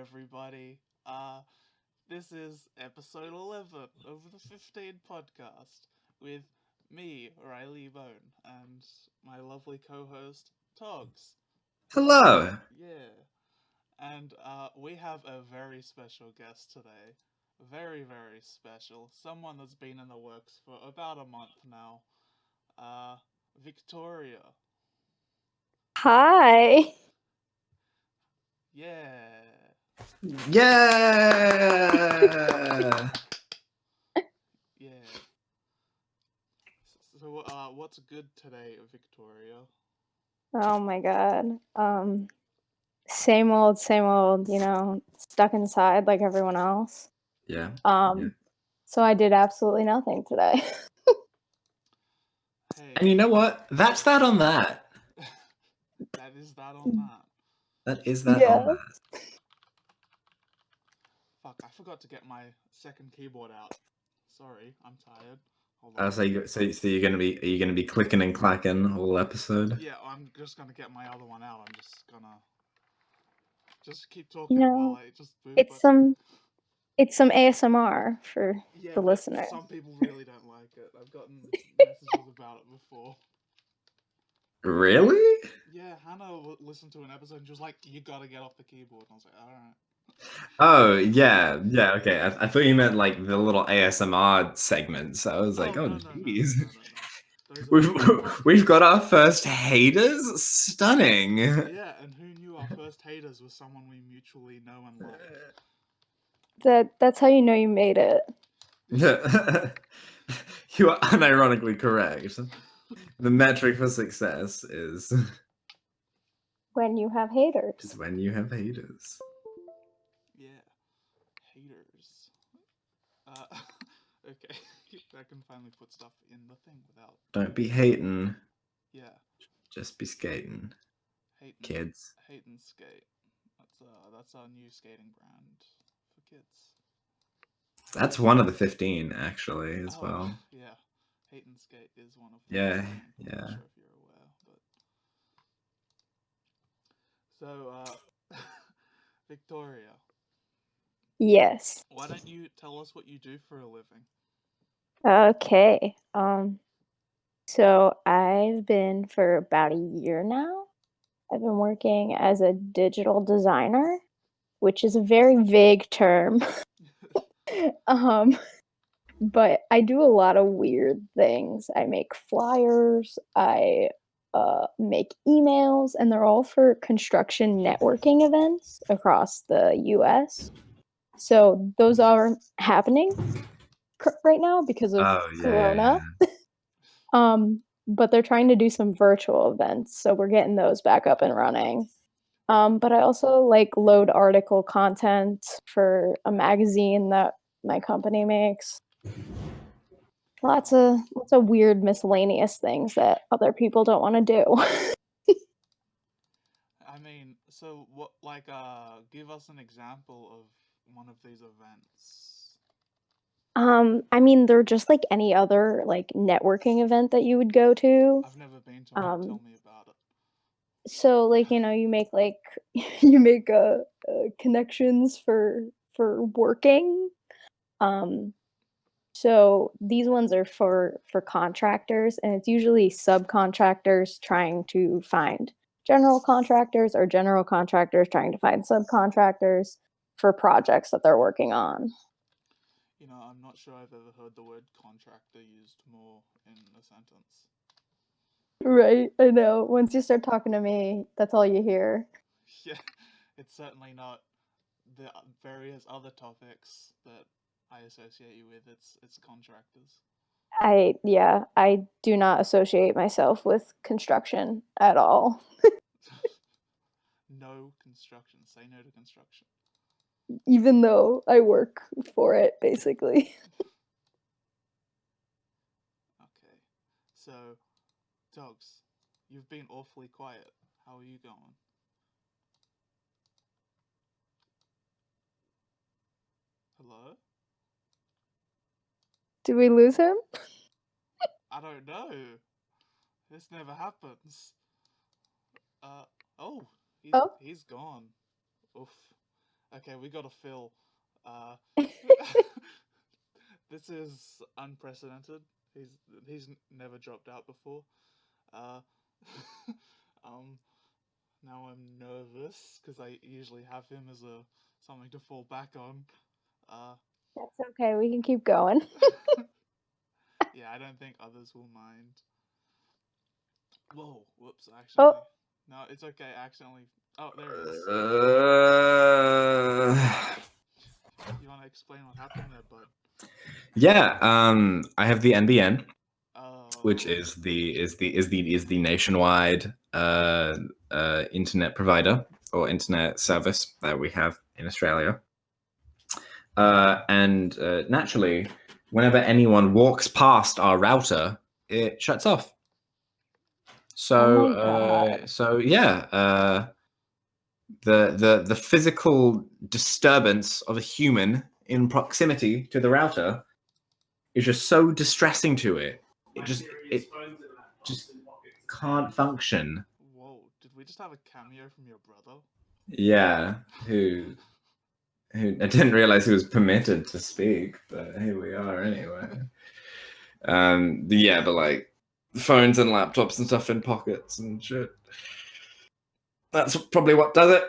everybody. This is episode 11 of the 15 podcast with me, Riley Bone, and my lovely co-host, Togs. Hello. Yeah, and we have a very special guest today. Very, very special. Someone that's been in the works for about a month now. Uh, Victoria. Hi. Yeah. Yeah. Yeah. So, what's good today, Victoria? Oh my god. Same old, stuck inside like everyone else. Yeah. So I did absolutely nothing today. Hey, And you know what? That's that on that. that is that on that. That is that Yeah. on that. Fuck, I forgot to get my second keyboard out. Sorry, I'm tired. Hold Oh, on. so you're gonna be clicking and clacking all episode. Yeah, I'm just gonna get my other one out. I'm just gonna keep You talking while know, I just boot. it's But some ASMR for yeah, the but listener. some people really don't like it. I've gotten messages about it before. Really? Yeah, Hannah listened to an episode and she was like, "You gotta get off the keyboard." And I was like, "All right." Oh yeah. Okay. I thought you meant like the little ASMR segments. I was Oh like, oh no no no no jeez. no no no. Those are We've for like we've got our first haters. Stunning. yeah, and who knew our first haters was someone we mutually know and like. That's how you know you made it. You are unironically correct. The metric for success is When you have haters. when you have haters. Yeah, haters. Uh, okay, I can finally put stuff in the thing without. Don't be hating, Yeah, just be skating, hating, kids. hating skate. That's our new skating brand for kids. That's one of the 15 actually as Oh well. yeah, hating skate is one of the Yeah, 15. I'm not yeah. sure if you're aware, but so Victoria, Yes. why don't you tell us what you do for a living? Okay. So I've been for about a year now. I've been working as a digital designer, which is a very vague term. um, but I do a lot of weird things. I make flyers, I make emails, and they're all for construction networking events across the US. So those are happening right now because of Oh yeah. Corona. But they're trying to do some virtual events, so we're getting those back up and running. But I also like load article content for a magazine that my company makes. Lots Oh, of lots of weird miscellaneous things that other people don't want to do. I mean, so what? Like, give us an example of one of these events. I mean, they're just like any other like networking event that you would go to. I've never been to one. Tell Um, me about it. so like you make like you make connections for working. Um, So these ones are for contractors, and it's usually subcontractors trying to find general contractors or general contractors trying to find subcontractors for projects that they're working on. I'm not sure I've ever heard the word contractor used more in a sentence. Right, I know. Once you start talking to me, that's all you hear. Yeah, it's certainly not the various other topics that I associate you with. It's contractors. I do not associate myself with construction at all. No construction. Say no to construction. Even though I work for it basically. Okay. So, dogs, you've been awfully quiet. How are you going? Hello? Do we lose him? I don't know. This never happens. Uh oh, he's Oh, he's gone. Oof. Okay, we got a Phil. Uh, this is unprecedented. He's never dropped out before. Uh, um, now I'm nervous because I usually have him as a something to fall back on. Uh, That's okay. We can keep going. yeah, I don't think others will mind. Whoa, whoops, Oh, accidentally. No, it's okay, accidentally. Oh, there he is. Uh, You want to explain what happened there, bud? yeah, I have the NBN, which Oh, is the nationwide internet provider or internet service that we have in Australia. And naturally, whenever anyone walks past our router, it shuts off. oh So, my God. the physical disturbance of a human in proximity to the router is just so distressing to it. It just can't function. whoa, did we just have a cameo from your brother? Yeah, who I didn't realize he was permitted to speak, but here we are anyway. But like phones and laptops and stuff in pockets and shit. That's probably what does it.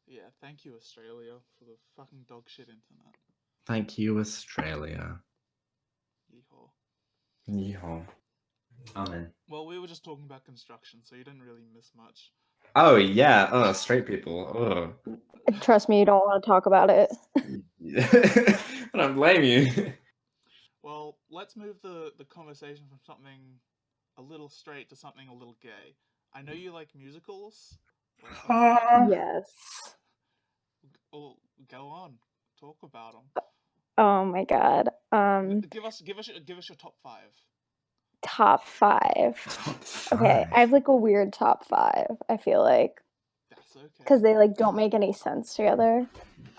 Yeah, thank you, Australia, for the fucking dog shit internet. Thank you, Australia. Yeehaw. Yeehaw. Amen. Well, we were just talking about construction, so you didn't really miss much. Oh yeah. Oh, straight people. Trust me, you don't want to talk about it. I don't blame you. Well, let's move the conversation from something a little straight to something a little gay. I know you like musicals. Like, Yes. oh, go on, talk about them. Oh my God. Give us your top five. Top five. Top Okay, I have like a weird top five, I feel like, That's okay. because they like don't make any sense together.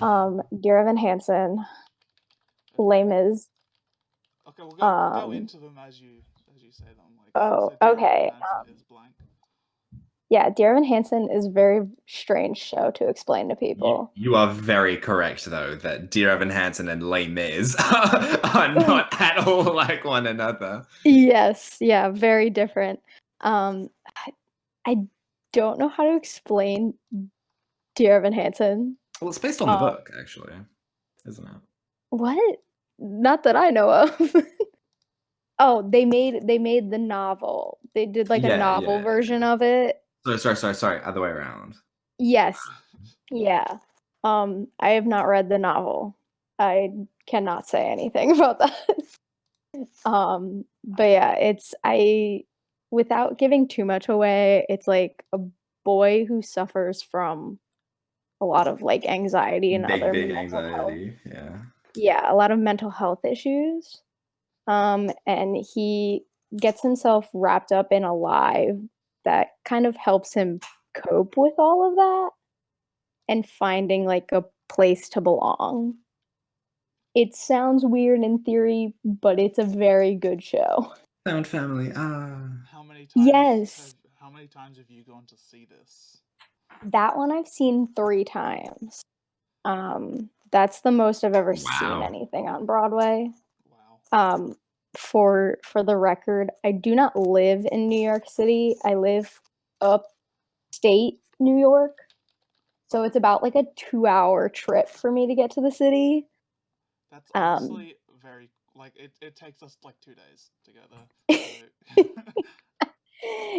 Dear Evan Hansen, Les Mis. Okay, we'll go into them as you say them. Like, so Dear Evan Okay. Hansen is blank. Yeah, Dear Evan Hansen is a very strange show to explain to people. You are very correct, though, that Dear Evan Hansen and Les Mis are not at all like one another. Yes, yeah, very different. I don't know how to explain Dear Evan Hansen. Well, it's based on the book, actually, isn't it? What? Not that I know of. Oh, they made the novel. They did like a novel version of it. Sorry. Other way around. Yes. Yeah. I have not read the novel. I cannot say anything about that. But yeah, without giving too much away, it's like a boy who suffers from a lot of like anxiety and other Big mental health. anxiety. Yeah. Yeah, a lot of mental health issues. And he gets himself wrapped up in a lie that kind of helps him cope with all of that and finding like a place to belong. It sounds weird in theory, but it's a very good show. Sound family. How many times? Yes. How many times have you gone to see this? That one I've seen 3 times. That's the most I've ever seen Wow. anything on Broadway. Wow. For the record, I do not live in New York City. I live upstate New York. So it's about like a 2-hour trip for me to get to the city. That's honestly very like it takes us like 2 days to go there. So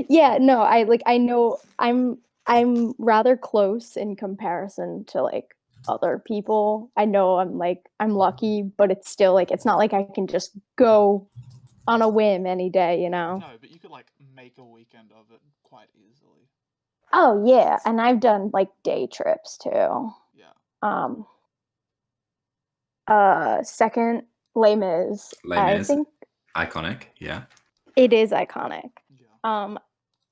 Yeah, no, I know I'm rather close in comparison to like other people. I know I'm lucky, but it's still like it's not like I can just go on a whim any day, you know. no, but you could like make a weekend of it quite easily. Oh yeah, and I've done like day trips too. Yeah. Second, Les Mis. Les I Mis. think Iconic. Yeah. it is iconic. Yeah.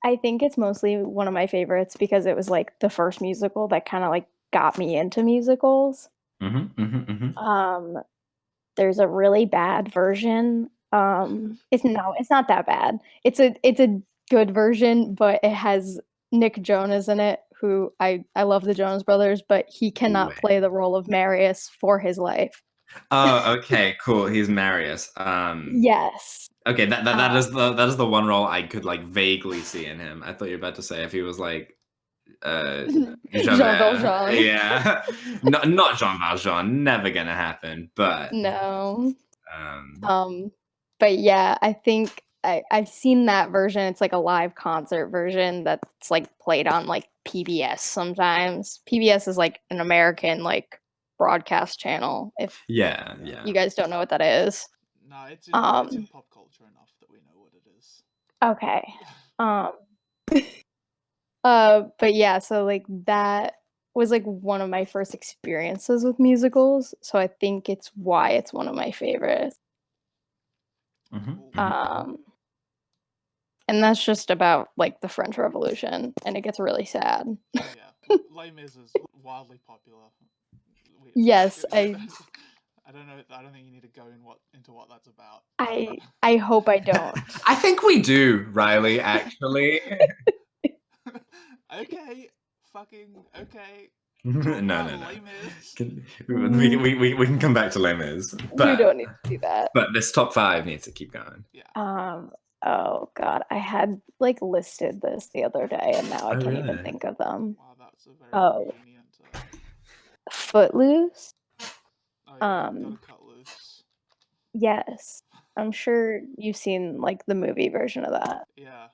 I think it's mostly one of my favorites because it was like the first musical that kind of like got me into musicals. There's a really bad version. It's not that bad. It's a good version, but it has Nick Jonas in it, who I love the Jonas Brothers, but he cannot play the role of Marius for his life. Oh, okay, cool. He's Marius. Yes. Okay, that is the one role I could like vaguely see in him. I thought you were about to say if he was like Jean Javert. Valjean. Yeah. Not Jean Valjean, never gonna happen, but No. um But yeah, I think I've seen that version. It's like a live concert version that's like played on like PBS sometimes. PBS is like an American like broadcast channel. If yeah. you guys don't know what that is. No, it's in pop culture enough that we know what it is. Okay. But yeah, so like that was like one of my first experiences with musicals, so I think it's why it's one of my favorites. Mhm. And that's just about like the French Revolution, and it gets really sad. Oh yeah, Les Mis is wildly popular. Yes, I don't know. I don't think you need to go into what that's about. I hope I don't. I think we do, Riley, actually. Okay, fucking okay. no, about no. Les Mis. We can come back to Les Mis, We don't need to do that. but this top 5 needs to keep going. Yeah. Oh god, I had like listed this the other day, and now I can't even really? think of them. Wow, that's a very convenient. Footloose. Oh yeah, gotta cut loose. Yes, I'm sure you've seen like the movie version of that. Yeah.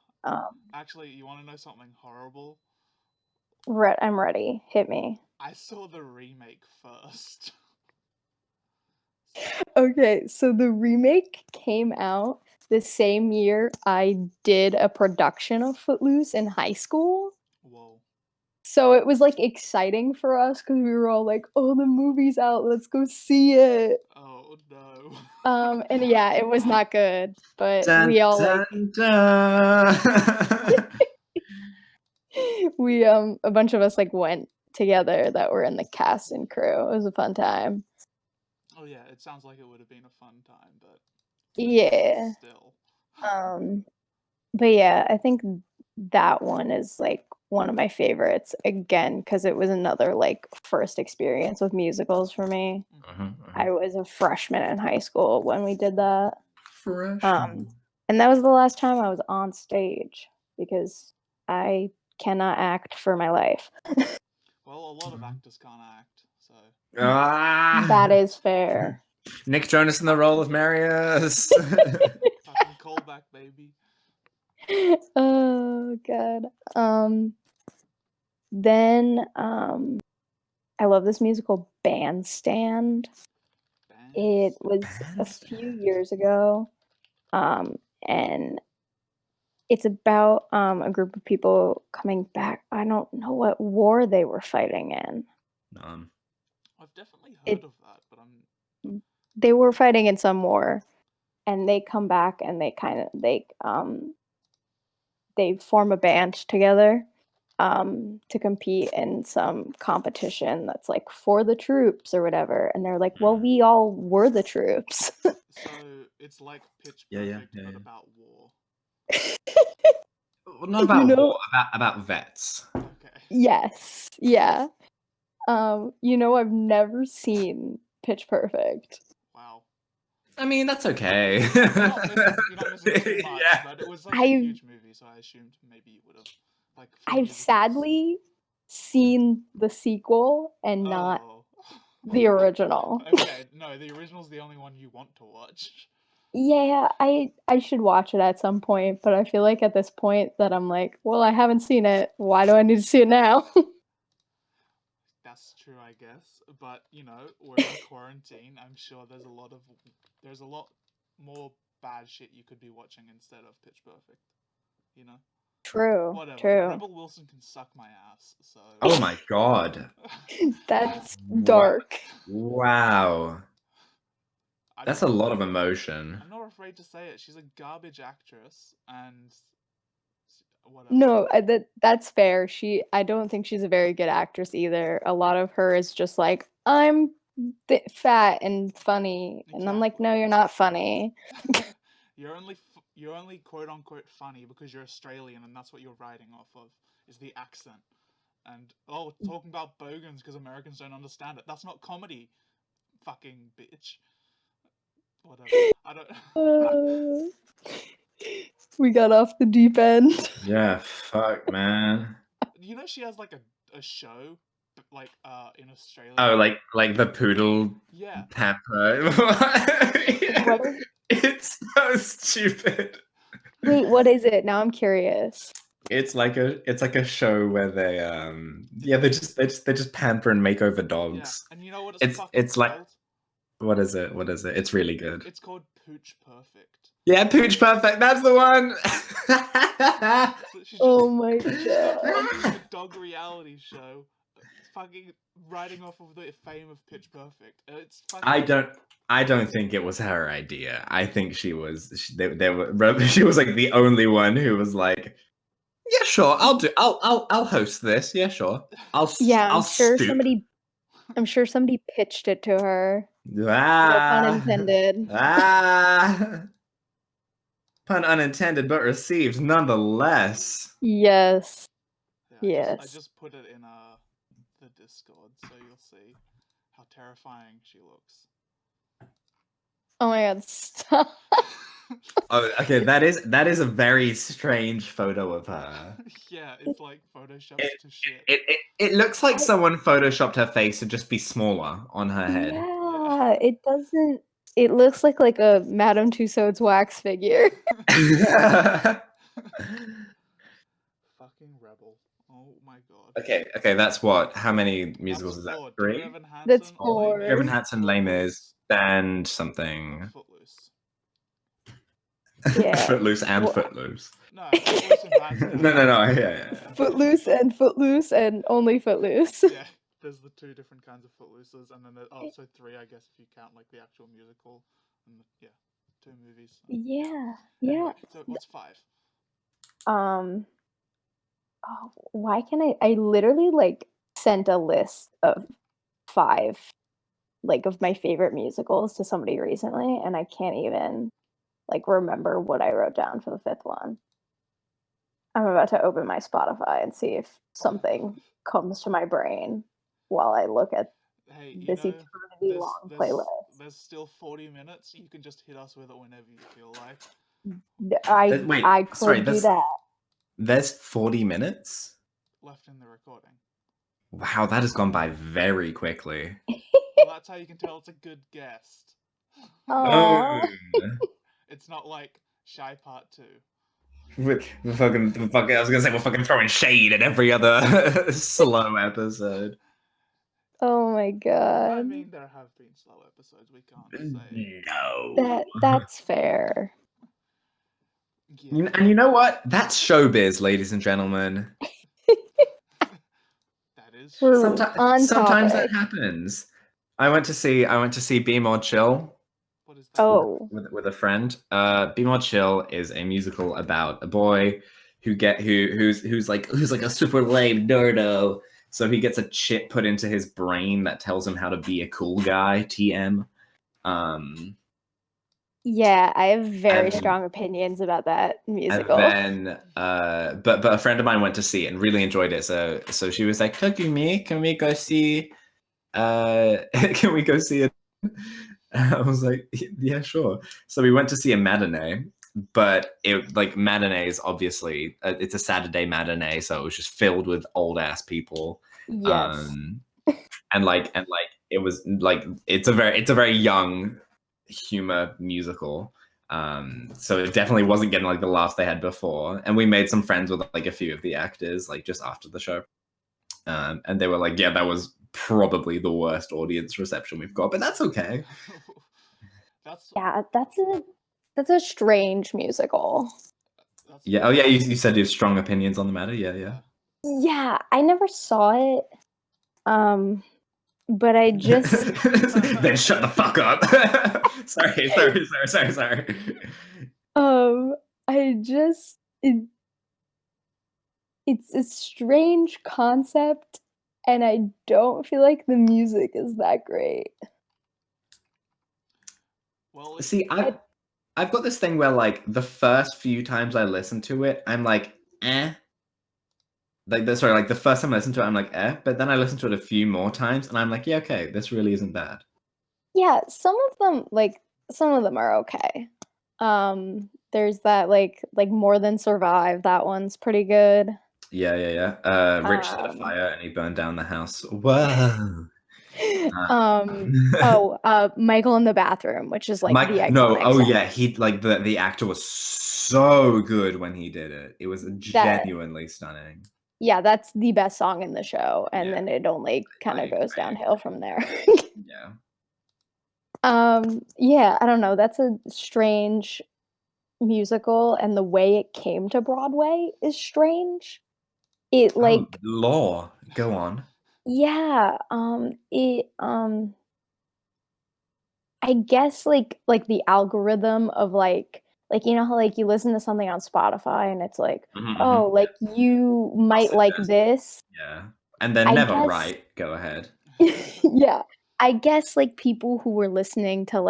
Actually, you want to know something horrible? I'm ready. Hit me. I saw the remake first. Okay, so the remake came out the same year I did a production of Footloose in high school. Whoa. So it was like exciting for us because we were all like, "Oh, the movie's out. Let's go see it." Oh no. And yeah, it was not good, but Dun, we all dun, like dun. we a bunch of us like went together that were in the cast and crew. It was a fun time. Oh yeah, it sounds like it would have been a fun time, but Yeah. still. But yeah, I think that one is like one of my favorites again because it was another like first experience with musicals for me. I was a freshman in high school when we did that. And that was the last time I was on stage because I cannot act for my life. Well, a lot of actors can't act, so. That is fair. Nick Jonas in the role of Marius. Fucking callback, baby. Oh god. Then I love this musical Bandstand. It was a few years ago. And it's about a group of people coming back. I don't know what war they were fighting in. I've definitely heard of that, but they were fighting in some war, and they come back and they form a band together to compete in some competition that's like for the troops or whatever. And they're like, well, we all were the troops. So it's like Pitch Perfect, but about war. Well, not about war, about vets. Okay. Yes. Yeah. I've never seen Pitch Perfect. Wow. I mean, that's okay. You're not missing too much, but it was such a huge movie, so I assumed maybe you would have. Like, I've sadly seen the sequel and not the original. Okay, no, the original's the only one you want to watch. Yeah, I should watch it at some point, but I feel like at this point that I'm like, well, I haven't seen it. Why do I need to see it now? That's true, I guess. But we're in quarantine. I'm sure there's a lot more bad shit you could be watching instead of Pitch Perfect. True. Whatever. True. Rebel Wilson can suck my ass. So. Oh my god. That's dark. Wow. That's a lot of emotion. I'm not afraid to say it. She's a garbage actress, and whatever. No, that's fair. I don't think she's a very good actress either. A lot of her is just like, I'm fat and funny, and I'm like, no, you're not funny. You're only quote unquote funny because you're Australian, and that's what you're riding off of is the accent. And talking about bogans because Americans don't understand it. That's not comedy, fucking bitch. Whatever. I don't. We got off the deep end. Yeah, fuck, man. You know she has like a show, like in Australia. Oh, like the poodle Yeah. pepper. What is It's so stupid. Wait, what is it? Now I'm curious. It's like a show where they they just pamper and make over Yeah. dogs. And you know what It's fucking it's like called? what is it? It's really good. It's called Pooch Perfect. Yeah, Pooch Perfect. That's the one. So she's just Oh my she's god. hosting a dog reality show, fucking riding off of the fame of Pitch Perfect. It's fucking. I don't think it was her idea. I think she was like the only one who was like, yeah, sure, I'll host this. Yeah, sure. Yeah, I'll stoop. I'm sure somebody pitched it to her. No pun Ah, intended. pun unintended, but received nonetheless. Yes. Yeah, I Yes. just put it in the Discord, so you'll see how terrifying she looks. Oh my god, stop. Oh, okay. That is a very strange photo of her. Yeah, it's like photoshopped to shit. It looks like someone photoshopped her face to just be smaller on her head. Yeah, it doesn't. It looks like a Madame Tussauds wax figure. Fucking rebel. Oh my god. Okay, that's what? How many musicals That's is that? four. Three? Dear Evan Hansen, That's Les four. Mis, Evan Hansen, Les Mis, Footloose, and something. Footloose. Yeah. Footloose and Well- Footloose. No, Footloose and Bandstand. No, yeah. Footloose and only Footloose. Yeah, there's the two different kinds of Footlooses, and then so three, I guess, if you count like the actual musical, and yeah, two movies. Yeah. Anyway, so what's five? Oh, why can I literally like sent a list of 5 like of my favorite musicals to somebody recently, and I can't even like remember what I wrote down for the 5th one. I'm about to open my Spotify and see if something comes to my brain while I look at Hey, this eternity long playlist. There's still 40 minutes. You can just hit us with it whenever you feel like. Wait, I could sorry, do that. There's 40 minutes? Left in the recording. Wow, that has gone by very quickly. Well, that's how you can tell it's a good guest. Aww. It's not like Shy Part 2. We're fucking, I was gonna say we're fucking throwing shade at every other slow episode. Oh my god. I mean, there have been slow episodes, we can't say. No. That's fair. Yeah. And you know what? That's showbiz, ladies and gentlemen. That is. We're Sometimes on that topic. happens. I went to see Be More Chill What is that? Oh. with a friend. Be More Chill is a musical about a boy who's like a super lame nerdo. So he gets a chip put into his brain that tells him how to be a cool guy. TM. Yeah, I have very And- strong opinions about that And musical. then, but a friend of mine went to see it and really enjoyed it. So she was like, "Kagumi, can we go see? Can we go see it?" I was like, "Yeah, sure." So we went to see a matinee, but matinees obviously it's a Saturday matinee, so it was just filled with old ass people. Yes. And it was like it's a very young humor musical. So it definitely wasn't getting like the laughs they had before. And we made some friends with like a few of the actors like just after the show. And they were like, yeah, that was probably the worst audience reception we've got, but that's okay. Yeah, that's a strange musical. Yeah. Oh yeah, you said you have strong opinions on the matter. Yeah. Yeah, I never saw it. But I just Then shut the fuck up. sorry. I just it's a strange concept, and I don't feel like the music is that great. Well, see, I've got this thing where like the first few times I listen to it, I'm like, eh. like the first time I listened to it, I'm like, but then I listened to it a few more times, and I'm like, yeah, okay, this really isn't bad. Yeah, some of them are okay. There's that like More Than Survive. That one's pretty good. Yeah. Rich lit a Um, fire and he burned down the house. Whoa. Michael in the Bathroom, which is like the Mike, no, iconic oh song. yeah, he like the actor was so good when he did it. It was That genuinely stunning. Yeah, that's the best song in the show, and Yeah, then it only kind I of goes agree. downhill from there. Yeah. Yeah, I don't know. That's a strange musical, and the way it came to Broadway is strange. It Oh, like law. Go on. Yeah, I guess the algorithm of you know how like you listen to something on Spotify and it's like, "Oh, like you I'll might like suggest. this." Yeah. And they're I never guess right. Go ahead. Yeah. I guess, like, people who were listening to,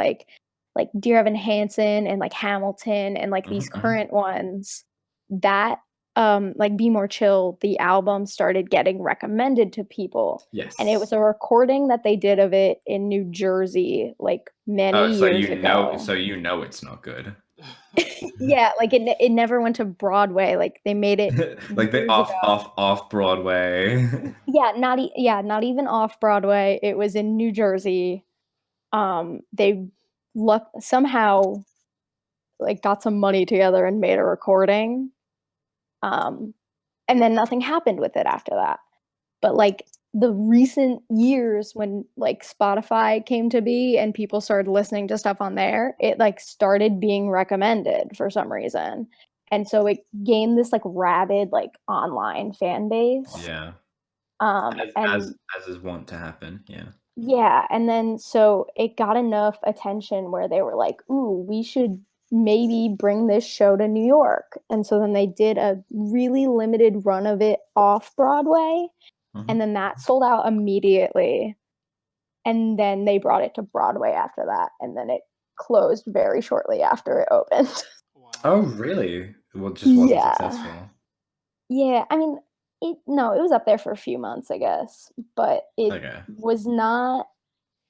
Dear Evan Hansen and, like, Hamilton and, like, these Mhm. current ones, that, Be More Chill, the album started getting recommended to people, and it was Yes. a recording that they did of it in New Jersey, like, Oh, many so years ago. you know it's not good. Yeah, like, it never went to Broadway, like, they made it Like the years ago. off Broadway. Not even off Broadway, it was in New Jersey. They somehow, like, got some money together and made a recording, um, and then nothing happened with it after that. But, like, the recent years when, like, Spotify came to be and people started listening to stuff on there, it, like, started being recommended for some reason, and so it gained this, like, rabid, like, online fan base, Yeah. and As is wont to happen. Yeah. yeah, and then so it got enough attention where they were like, "Ooh, we should maybe bring this show to New York." And so then they did a really limited run of it off Broadway, and Mhm. then that sold out immediately. And then they brought it to Broadway after that, and then it closed very shortly after it opened. Oh, Wow. really? Well, it just wasn't Yeah. successful. Yeah, I mean, it was up there for a few months, I guess, but it Okay. was not.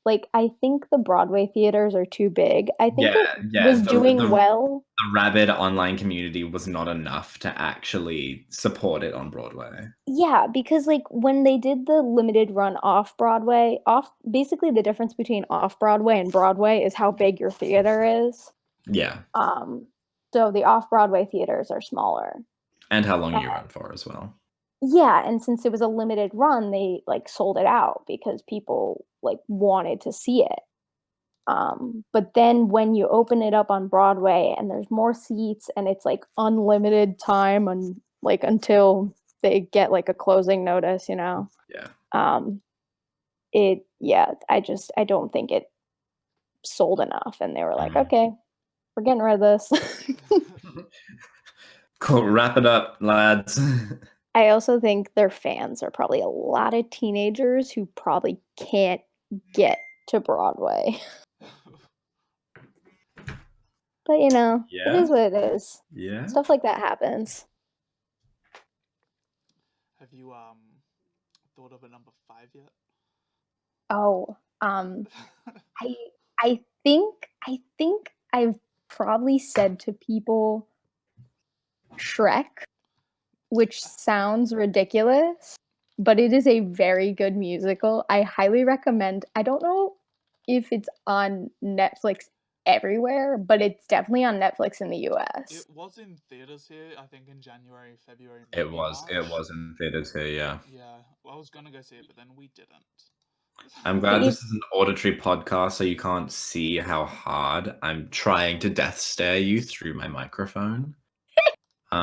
Like, I think the Broadway theaters are too big. I think Yeah, it yeah. was doing well. The rabid online community was not enough to actually support it on Broadway. Yeah, because, like, when they did the limited run off Broadway, off basically the difference between off Broadway and Broadway is how big your theater is. Yeah. Um, so the off Broadway theaters are smaller. And how long And you run for as well. yeah, and since it was a limited run, they, like, sold it out because people, like, wanted to see it. But then when you open it up on Broadway and there's more seats and it's like unlimited time and like until they get like a closing notice, you know. Yeah. Um, I don't think it sold enough and they were like, Mhm. "Okay, we're getting rid of this." Cool. Wrap it up, lads. I also think their fans are probably a lot of teenagers who probably can't get to Broadway. But, you know, it Yeah. is what it is. Yeah. Stuff like that happens. Have you thought of a number 5 yet? Oh, I I think I've probably said to people Shrek, which sounds ridiculous, but it is a very good musical. I highly recommend. I don't know if it's on Netflix everywhere, but it's definitely on Netflix in the US. It was in theaters here, I think in January, February, It maybe was. It March. was in theaters here, yeah. Yeah, well, I was gonna go see it, but then we didn't. I'm glad It this is an auditory podcast, so you can't see how hard I'm trying to death stare you through my microphone. Who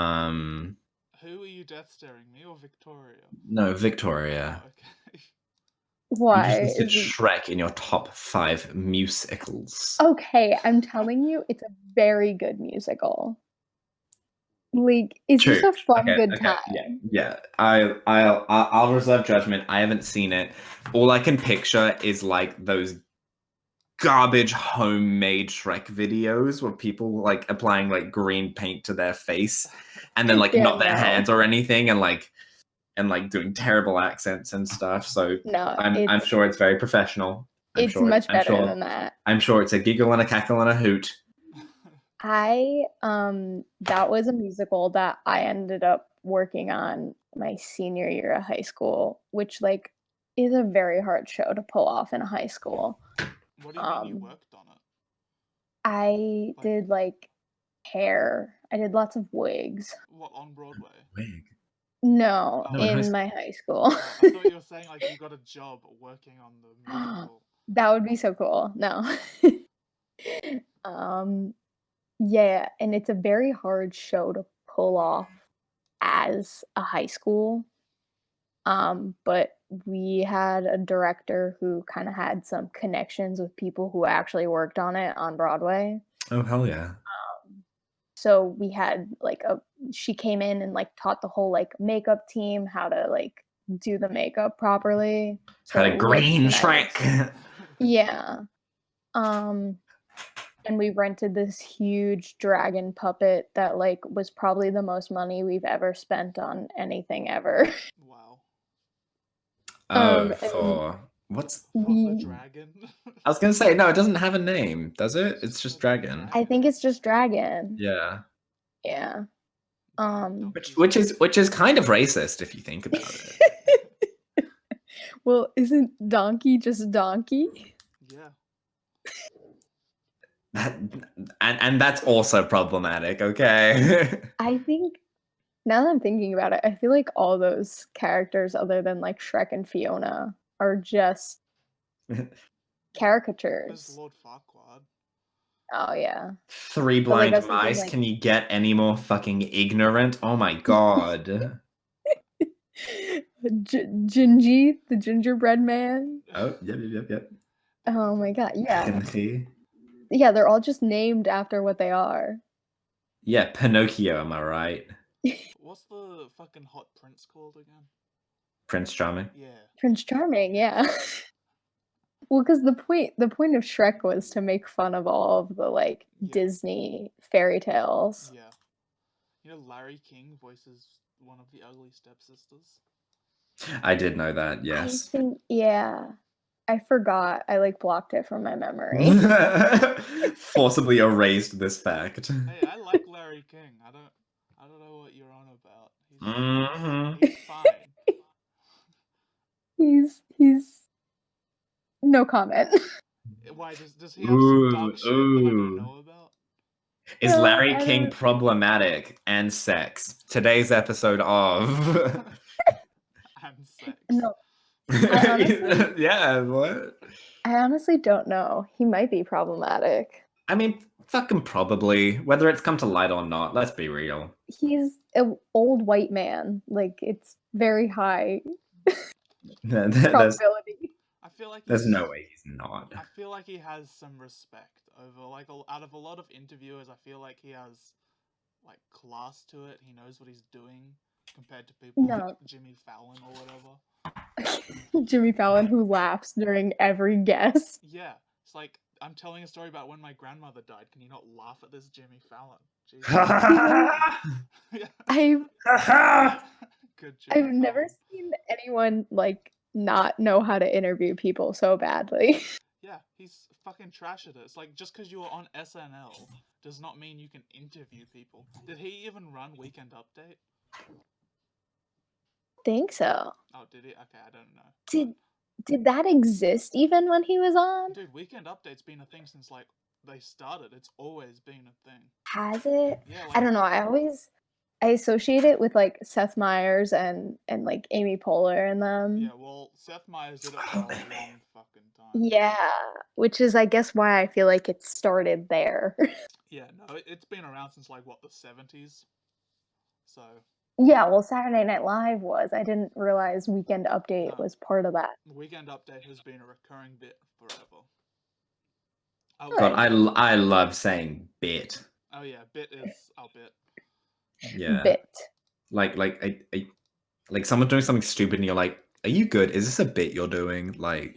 are you death staring, me or Victoria? No, Oh, Victoria. okay. You just Why listed is it Shrek in your top 5 musicals. okay, I'm telling you, it's a very good musical. Like, it's just True. a fun, Okay. good Okay. Yeah. time. Yeah. I'll reserve judgment. I haven't seen it. All I can picture is like those garbage homemade Shrek videos where people like applying like green paint to their face and then like Yeah, not their no. hands or anything and like and like doing terrible accents and stuff. So No, I'm sure it's very professional. it's much better than that. I'm sure it's a giggle and a cackle and a hoot. That was a musical that I ended up working on my senior year of high school, which like is a very hard show to pull off in a high school. What do you mean you worked on it? I did like hair. I did lots of wigs. What, on Broadway? Wig. No, Oh. in my high school. I thought you were saying like you got a job working on the musical. That would be so cool. No. Yeah, and it's a very hard show to pull off as a high school. But we had a director who kind of had some connections with people who actually worked on it on Broadway. Oh, hell yeah. So we had like she came in and like taught the whole like makeup team how to like do the makeup properly. So Had a green Shrek. Yeah. And we rented this huge dragon puppet that like was probably the most money we've ever spent on anything ever. Wow. What's a dragon? I was gonna say, no, it doesn't have a name, does it? It's just dragon. I think it's just dragon. Yeah. Yeah. Which is kind of racist if you think about it. Well, isn't donkey just donkey? Yeah. And that's also problematic, okay? I think now that I'm thinking about it, I feel like all those characters other than like Shrek and Fiona are just caricatures. There's Lord Farquaad. Oh yeah. Three blind mice. Like... Can you get any more fucking ignorant? Oh my god. Gingy, the gingerbread man. Oh, yep. Oh my god, yeah. Yeah, they're all just named after what they are. Yeah, Pinocchio, am I right? What's the fucking hot prince called again? Prince Charming? Yeah. Prince Charming, yeah. Well, because the point of Shrek was to make fun of all of the like Disney fairy tales. Yeah. You know, Larry King voices one of the ugly stepsisters. I did know that, yes. I think, yeah. I forgot. I like blocked it from my memory. Forcibly erased this fact. Hey, I like Larry King. I don't know what you're on about. He's fine. He's no comment. Why does he have some dark shit that I don't know about? Is Larry King problematic and sex? Today's episode of and sex. No. Honestly, yeah, what? I honestly don't know. He might be problematic. I mean, fucking probably. Whether it's come to light or not, let's be real. He's an old white man. Like, it's very high probability. I feel like there's no way he's not. I feel like he has some respect over, like, out of a lot of interviewers, I feel like he has, like, class to it. He knows what he's doing compared to people like Jimmy Fallon or whatever. Jimmy Fallon, who laughs during every guess. Yeah. It's like, I'm telling a story about when my grandmother died. Can you not laugh at this, Jimmy Fallon? I've never seen anyone, like, not know how to interview people so badly. Yeah, he's fucking trash at it. It's like, just because you were on SNL does not mean you can interview people. Did he even run Weekend Update? Think so. Oh, did he? Okay, I don't know. Did that exist even when he was on? Dude, Weekend Update's been a thing since, like, they started. It's always been a thing. Has it? Yeah. Like, I don't know. I associate it with like Seth Meyers and like Amy Poehler and them. Yeah, well, Seth Meyers did it for a long fucking time. Yeah, which is, I guess, why I feel like it started there. Yeah, no, it's been around since, like, what, the 70s? So... Yeah, well, Saturday Night Live was. I didn't realize Weekend Update was part of that. Weekend Update has been a recurring bit forever. God, I love saying bit. Oh yeah, bit is our bit. Yeah. Bit. Like someone doing something stupid and you're like, are you good? Is this a bit you're doing? Like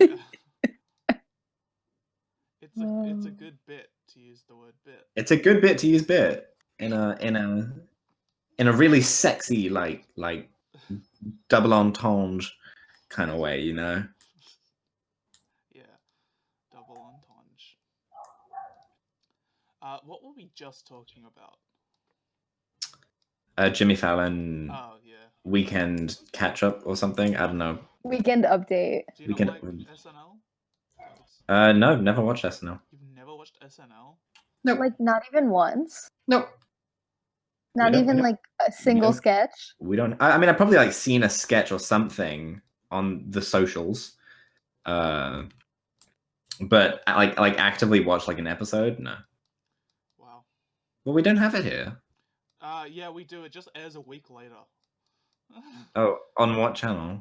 It's a good bit to use the word bit. It's a good bit to use bit in a really sexy like double entendre kind of way, you know. Yeah, double entendre. What were we just talking about? Jimmy Fallon Oh yeah. weekend catch up or something. I don't know. Weekend update. Do you Weekend. not like SNL? Dogs? No, never watched SNL. You've never watched SNL? Nope. Like not even once. Nope. Not don't- even we don't- like a single don't- sketch. We don't. I mean, I've probably like seen a sketch or something on the socials. But like actively watch like an episode. No. Wow. Well, we don't have it here. Yeah, we do. It just airs a week later. Oh, on what channel?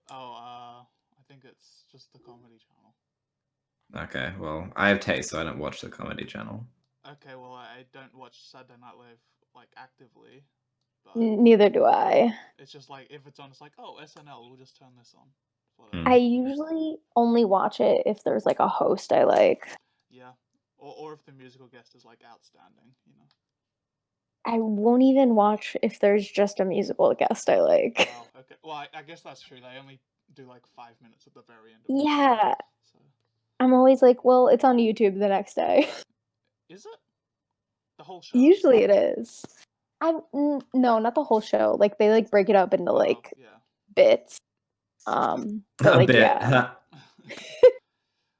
I think it's just the Comedy Channel. Okay, well, I have taste, so I don't watch the Comedy Channel. Okay, well, I don't watch Saturday Night Live like actively, but Neither do I. it's just like if it's on, it's like, oh, SNL, we'll just turn this on. I usually only watch it if there's like a host I like. Yeah, or if the musical guest is like outstanding, you know. I won't even watch if there's just a musical guest I like. Wow. Okay. Well, I guess that's true. They only do like 5 minutes at the very end. Of the Yeah. show, so. I'm always like, well, it's on YouTube the next day. Is it? The whole show? Usually it is. No, not the whole show. Like they like break it up into like yeah. bits. But like bit. yeah.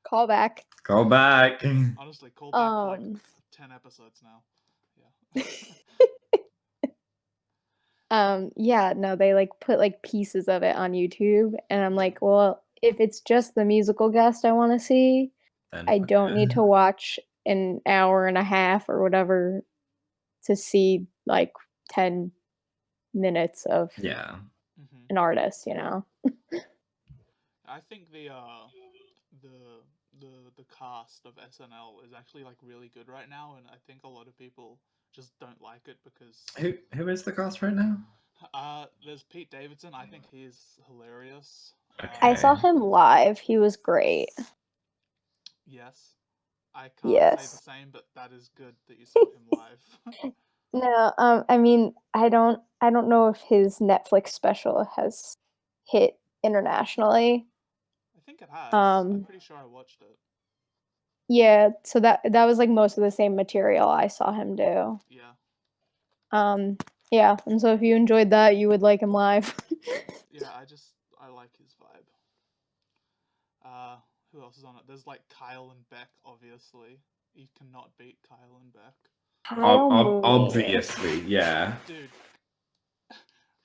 Call back. Call back. Honestly, call back for like 10 episodes now. Yeah. Yeah, no, they like put like pieces of it on YouTube, and I'm like, well, if it's just the musical guest I want to see, Then I fuck don't it. need to watch an hour and a half or whatever to see like 10 minutes of Yeah. an artist, you know. I think the cast of SNL is actually like really good right now, and I think a lot of people just don't like it because Who is the cast right now? there's Pete Davidson. I think he's hilarious. I saw Okay. him live. He was great. Yes, I can't say Yes. the same, but that is good that you saw him live. No, I mean, I don't know if his Netflix special has hit internationally. I think it has. I'm pretty sure I watched it. Yeah, so that was like most of the same material I saw him do. Yeah. Yeah, and so if you enjoyed that, you would like him live. Yeah, I like his vibe. Who else is on it? There's like Kyle and Beck, obviously. You cannot beat Kyle and Beck. Kyle Mooney. Obviously, yeah. Dude,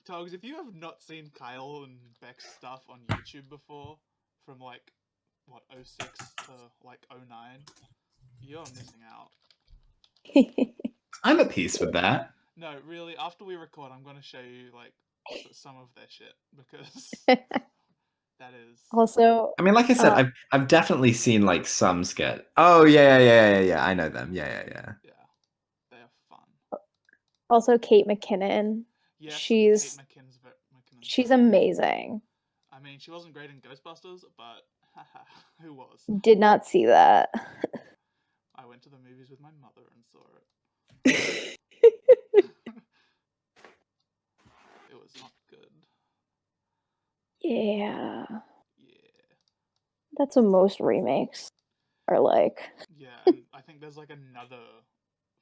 Togs, if you have not seen Kyle and Beck's stuff on YouTube before, from like, what, 06 to like 09, you're missing out. I'm at peace with that. No, really, after we record, I'm going to show you like some of their shit, because that is... Also, I mean, like I said, I've definitely seen like some skit. Oh yeah. I know them. Yeah. Yeah, they're fun. Also, Kate McKinnon. Yes, she's McKinnon's amazing. I mean, she wasn't great in Ghostbusters, but who was? Did not see that. I went to the movies with my mother and saw it. It was not good. Yeah. Yeah. That's what most remakes are like. Yeah, and I think there's like another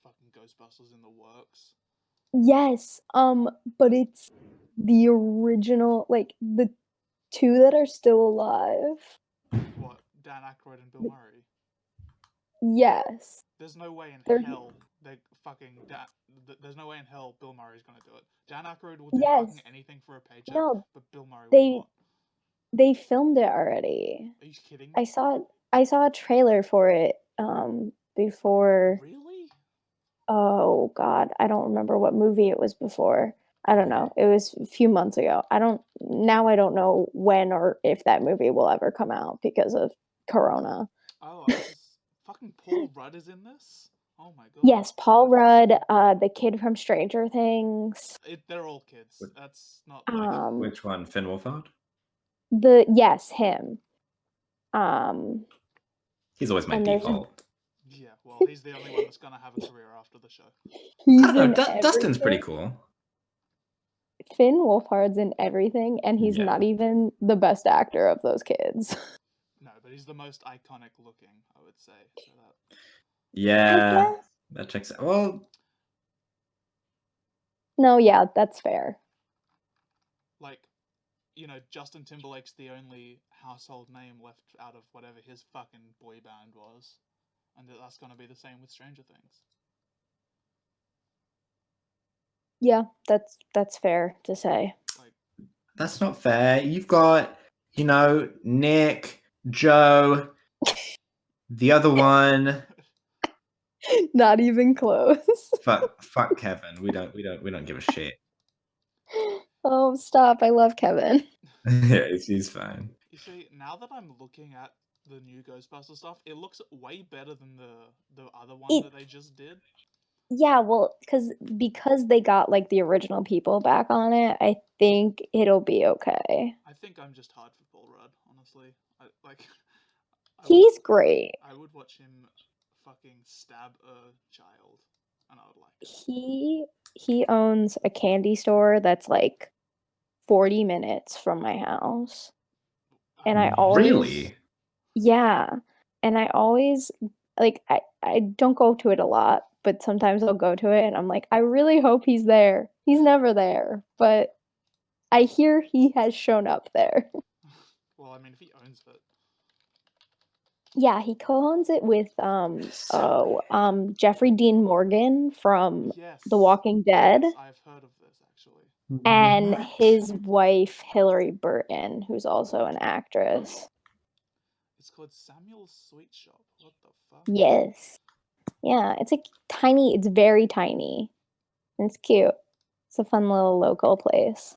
fucking Ghostbusters in the works. Yes, but it's the original, like the two that are still alive. What, Dan Aykroyd and Bill Murray? Yes. There's no way in hell they fucking there's no way in hell Bill Murray's gonna do it. Dan Aykroyd will do fucking anything for a paycheck, but Bill Murray will not. They filmed it already. Are you kidding me? I saw a trailer for it before. Really? Oh god, I don't remember what movie it was before. I don't know. It was a few months ago. I don't know when or if that movie will ever come out because of Corona. Oh, fucking Paul Rudd is in this? Oh my god. Yes, Paul Rudd, the kid from Stranger Things. They're all kids. That's not like which one? Finn Wolfhard? Yes, him. He's always my default. Yeah, well, he's the only one that's gonna have a career after the show. I don't know. Dustin's pretty cool. Finn Wolfhard's in everything, and he's Yeah. not even the best actor of those kids. No, but he's the most iconic looking, I would say. So that Yeah, guess. that checks out. Well, No, yeah, that's fair. like, Justin Timberlake's the only household name left out of whatever his fucking boy band was, and that's gonna be the same with Stranger Things. Yeah, that's fair to say. Like, that's not fair. You've got, Nick, Joe, the other one. Not even close. Fuck Kevin. We don't give a shit. Oh, stop. I love Kevin. Yeah, he's fine. you see, now that I'm looking at the new Ghostbuster stuff, it looks way better than the other one that they just did. Yeah, well, because they got like the original people back on it, I think it'll be okay. I think I'm just hard for Paul Rudd, honestly. He's great. I would watch him fucking stab a child, and I would like it. He owns a candy store that's like 40 minutes from my house. And I always Really? Yeah. And I always like I don't go to it a lot, but sometimes I'll go to it and I'm like, I really hope he's there. He's never there, but I hear he has shown up there. Well, I mean, if he owns it. Yeah, he co-owns it with Jeffrey Dean Morgan from Yes. The Walking Dead. Yes, I've heard of this actually. And What? his wife Hillary Burton, who's also an actress. It's called Samuel's Sweet Shop. What the fuck? Yes. Yeah, it's it's very tiny. And it's cute. It's a fun little local place.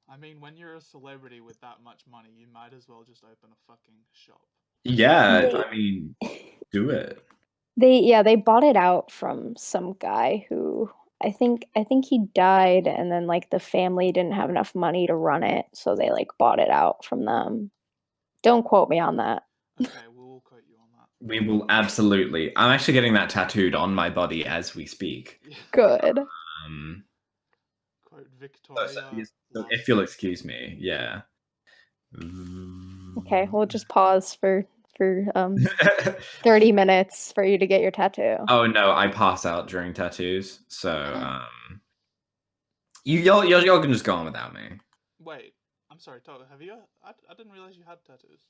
I mean, when you're a celebrity with that much money, you might as well just open a fucking shop. Yeah, I mean, do it. They bought it out from some guy who I think he died, and then like the family didn't have enough money to run it, so they like bought it out from them. Don't quote me on that. Okay, we'll quote you on that. We will absolutely. I'm actually getting that tattooed on my body as we speak. Good. Quote Victoria. So if you'll excuse me, yeah. Okay, we'll just pause for 30 minutes for you to get your tattoo. Oh no, I pass out during tattoos, so y'all can just go on without me. Wait, I'm sorry, Todd. Have you? I didn't realize you had tattoos.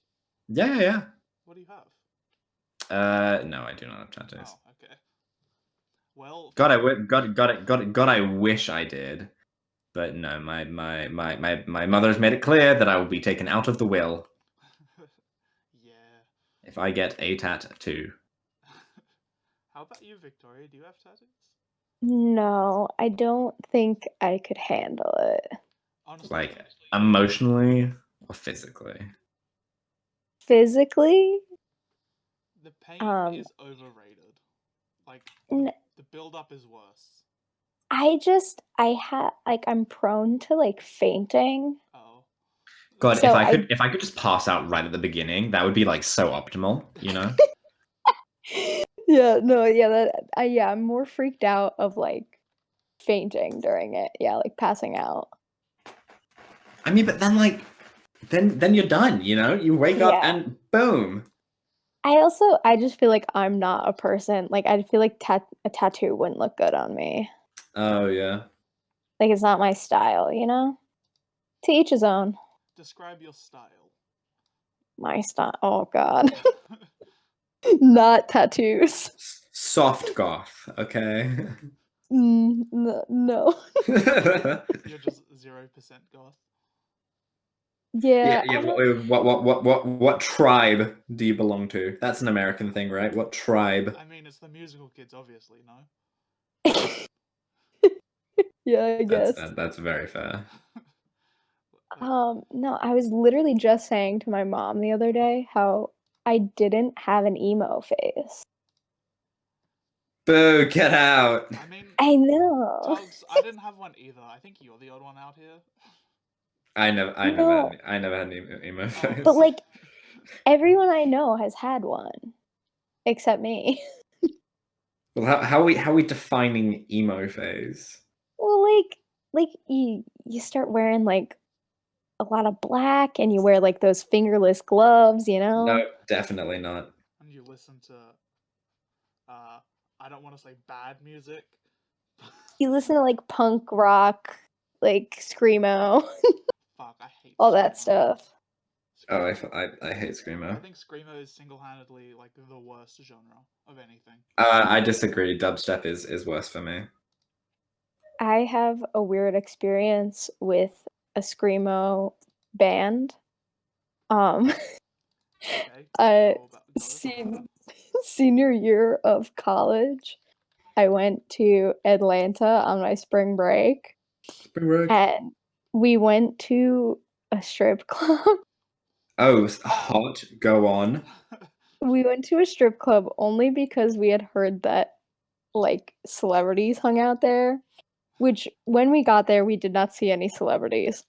Yeah. What do you have? No, I do not have tattoos. Oh, okay. Well, God, I wish I did, but no, my mother's made it clear that I will be taken out of the will yeah. if I get a tattoo. How about you, Victoria? Do you have tattoos? No, I don't think I could handle it. Honestly, Like emotionally or physically. Physically, the pain is overrated. Like the build-up is worse. I'm prone to like fainting. Oh. God, So if I could just pass out right at the beginning, that would be like so optimal, you know? I'm more freaked out of like fainting during it. Yeah, like passing out. I mean, but then like then you're done, you know? You wake up and boom. I just feel like I'm not a person. Like I feel like a tattoo wouldn't look good on me. Oh yeah. Like it's not my style, you know? To each his own. Describe your style. My style. Oh god. Not tattoos. Soft goth, okay? No. You're just 0% goth. Yeah. Yeah. What tribe do you belong to? That's an American thing, right? What tribe? I mean, it's the musical kids, obviously, no? Yeah, I guess. That's very fair. No, I was literally just saying to my mom the other day how I didn't have an emo face. Boo, get out. I mean, I know. Tugs, I didn't have one either. I think you're the odd one out here. I never had an emo face. But like everyone I know has had one, except me. Well, how are we defining emo phase? Well, like like you start wearing like a lot of black and you wear like those fingerless gloves, you know? No, definitely not. And you listen to, I don't want to say bad music. You listen to like punk rock, like screamo, Fuck, I hate all that screamo. stuff. Oh, Screamo. I hate screamo. I think screamo is single-handedly like the worst genre of anything. I disagree. Dubstep is worse for me. I have a weird experience with a screamo band. Okay. Go Sen- senior year of college, I went to Atlanta on my spring break, Spring break. and we went to a strip club. Oh, hot. Go on. We went to a strip club only because we had heard that like celebrities hung out there, which when we got there we did not see any celebrities.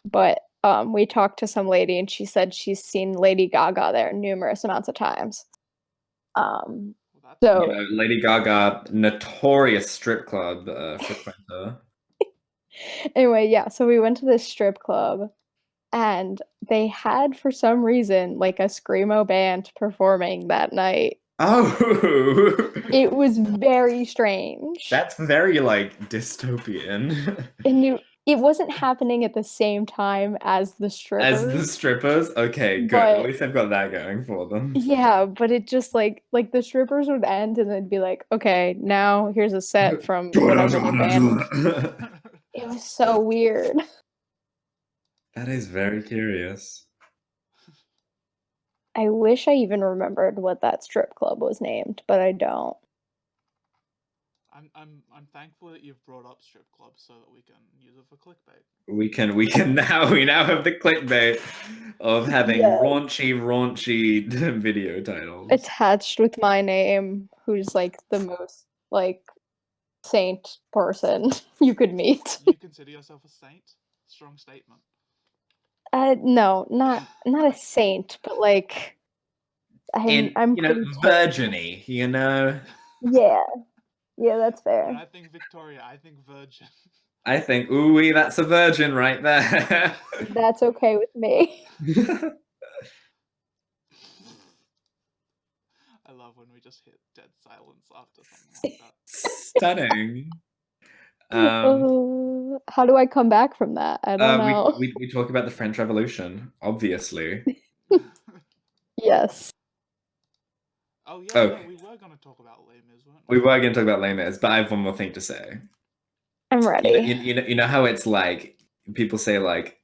But we talked to some lady and she said she's seen Lady Gaga there numerous amounts of times. Well, that's So You know, Lady Gaga, notorious strip club frequenter. anyway, yeah, so we went to this strip club and they had for some reason like a screamo band performing that night. Oh, It was very strange. that's very like dystopian. And it wasn't happening at the same time as the As the strippers, strippers, okay, good. At but least I've got that going for them. yeah, but it just like the strippers would end and they'd be like, okay, now here's a set from whatever the band was. It was so weird. That is very curious. I wish I even remembered what that strip club was named, but I don't. I'm thankful that you've brought up strip clubs so that we can use it for clickbait. We can now have the clickbait of having Yeah. raunchy video titles. Attached with my name, who's like the most like saint person you could meet. You consider yourself a saint? Strong statement. No, not a saint, but like In I'm pretty tame. virginy, you know. Yeah. Yeah, that's When fair. I think Victoria, I think virgin. I think, ooh, that's a virgin right there. That's okay with me. I love when we just hit dead silence after something like that. Stunning. How do I come back from that? I don't know. We talk about the French Revolution, obviously. Yes. Oh yeah, Oh, no, we were gonna talk about Les Mis, weren't we were going to talk about Les Mis, but I have one more thing to say. I'm ready. You know how it's like people say like